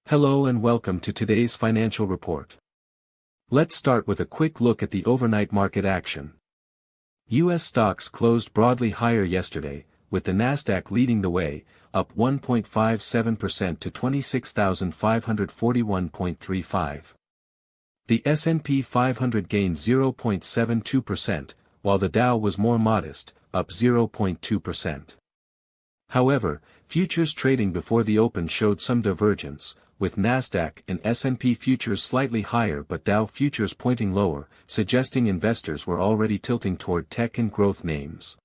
Hello and welcome to today's financial report. Let's start with a quick look at the overnight market action. U.S. stocks closed broadly higher yesterday, with the Nasdaq leading the way, up 1.57% to 26,541.35. The S&P 500 gained 0.72%, while the Dow was more modest, up 0.2%. However, futures trading before the open showed some divergence, with Nasdaq and S&P futures slightly higher but Dow futures pointing lower, suggesting investors were already tilting toward tech and growth names.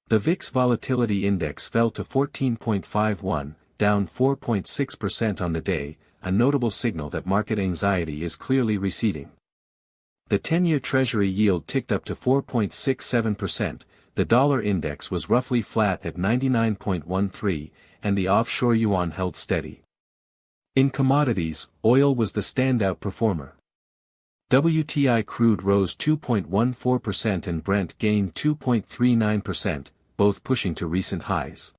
The VIX Volatility Index fell to 14.51, down 4.6% on the day, a notable signal that market anxiety is clearly receding. The 10-year Treasury yield ticked up to 4.67%, the dollar index was roughly flat at 99.13, and the offshore yuan held steady. In commodities, oil was the standout performer. WTI crude rose 2.14% and Brent gained 2.39%, both pushing to recent highs.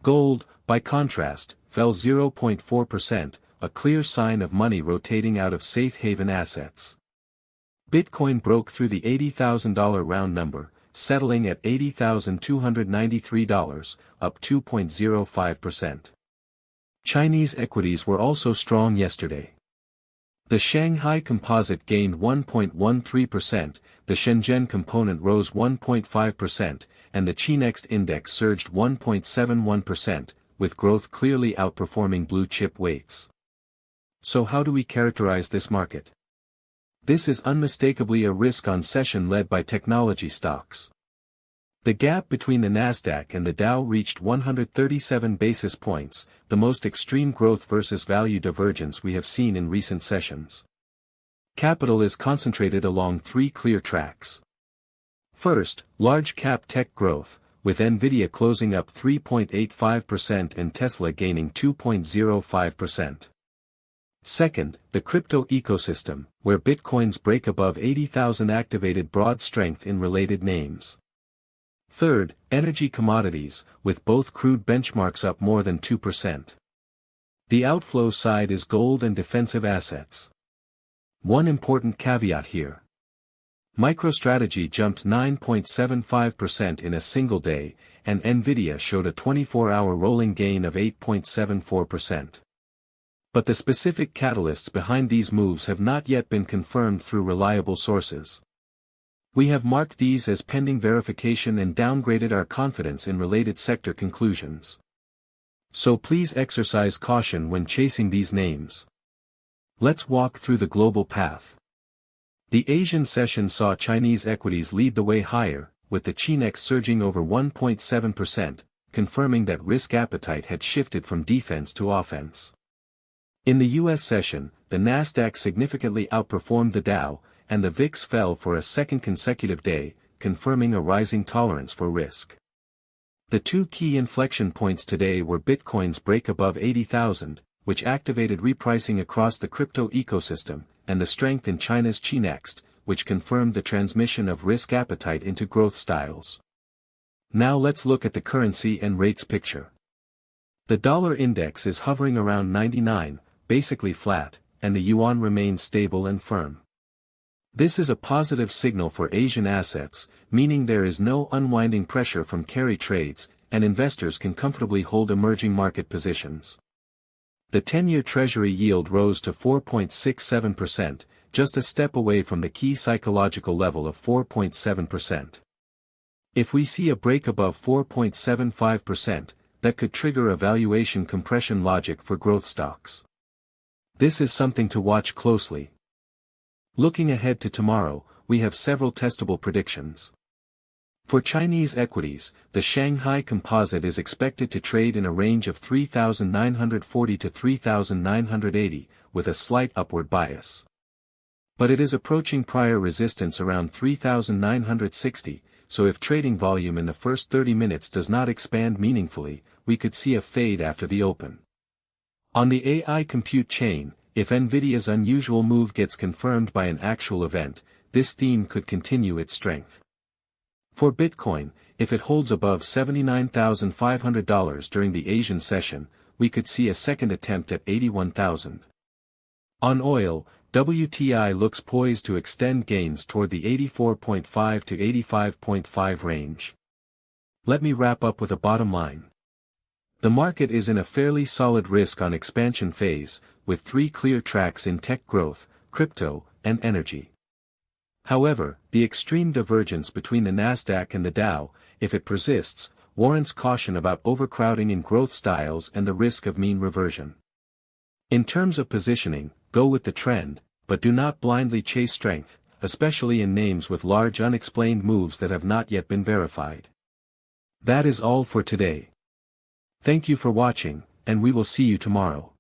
Gold, by contrast, fell 0.4%, a clear sign of money rotating out of safe haven assets. Bitcoin broke through the $80,000 round number, settling at $80,293, up 2.05%. Chinese equities were also strong yesterday. The Shanghai Composite gained 1.13%, the Shenzhen Component rose 1.5%, and the Chinext Index surged 1.71%, with growth clearly outperforming blue-chip weights. So how do we characterize this market? This is unmistakably a risk-on session led by technology stocks. The gap between the Nasdaq and the Dow reached 137 basis points, the most extreme growth versus value divergence we have seen in recent sessions. Capital is concentrated along three clear tracks. First, large-cap tech growth, with Nvidia closing up 3.85% and Tesla gaining 2.05%. Second, the crypto ecosystem, where Bitcoins break above 80,000 activated broad strength in related names. Third, energy commodities, with both crude benchmarks up more than 2%. The outflow side is gold and defensive assets. One important caveat here. MicroStrategy jumped 9.75% in a single day, and Nvidia showed a 24-hour rolling gain of 8.74%. But the specific catalysts behind these moves have not yet been confirmed through reliable sources. We have marked these as pending verification and downgraded our confidence in related sector conclusions. So please exercise caution when chasing these names. Let's walk through the global path. The Asian session saw Chinese equities lead the way higher, with the Chinex surging over 1.7%, confirming that risk appetite had shifted from defense to offense. In the U.S. session, the Nasdaq significantly outperformed the Dow, and the VIX fell for a second consecutive day, confirming a rising tolerance for risk. The two key inflection points today were Bitcoin's break above 80,000, which activated repricing across the crypto ecosystem, and the strength in China's Chinext, which confirmed the transmission of risk appetite into growth styles. Now let's look at the currency and rates picture. The dollar index is hovering around 99, basically flat, and the yuan remains stable and firm. This is a positive signal for Asian assets, meaning there is no unwinding pressure from carry trades, and investors can comfortably hold emerging market positions. The 10-year Treasury yield rose to 4.67%, just a step away from the key psychological level of 4.7%. If we see a break above 4.75%, that could trigger a valuation compression logic for growth stocks. This is something to watch closely. Looking ahead to tomorrow, we have several testable predictions. For Chinese equities, the Shanghai Composite is expected to trade in a range of 3,940 to 3,980, with a slight upward bias. But it is approaching prior resistance around 3,960, so if trading volume in the first 30 minutes does not expand meaningfully, we could see a fade after the open. On the AI compute chain, if Nvidia's unusual move gets confirmed by an actual event, this theme could continue its strength. For Bitcoin, if it holds above $79,500 during the Asian session, we could see a second attempt at 81,000. On oil, WTI looks poised to extend gains toward the 84.5 to 85.5 range. Let me wrap up with a bottom line. The market is in a fairly solid risk-on expansion phase, with three clear tracks in tech growth, crypto, and energy. However, the extreme divergence between the Nasdaq and the Dow, if it persists, warrants caution about overcrowding in growth styles and the risk of mean reversion. In terms of positioning, go with the trend, but do not blindly chase strength, especially in names with large unexplained moves that have not yet been verified. That is all for today. Thank you for watching, and we will see you tomorrow.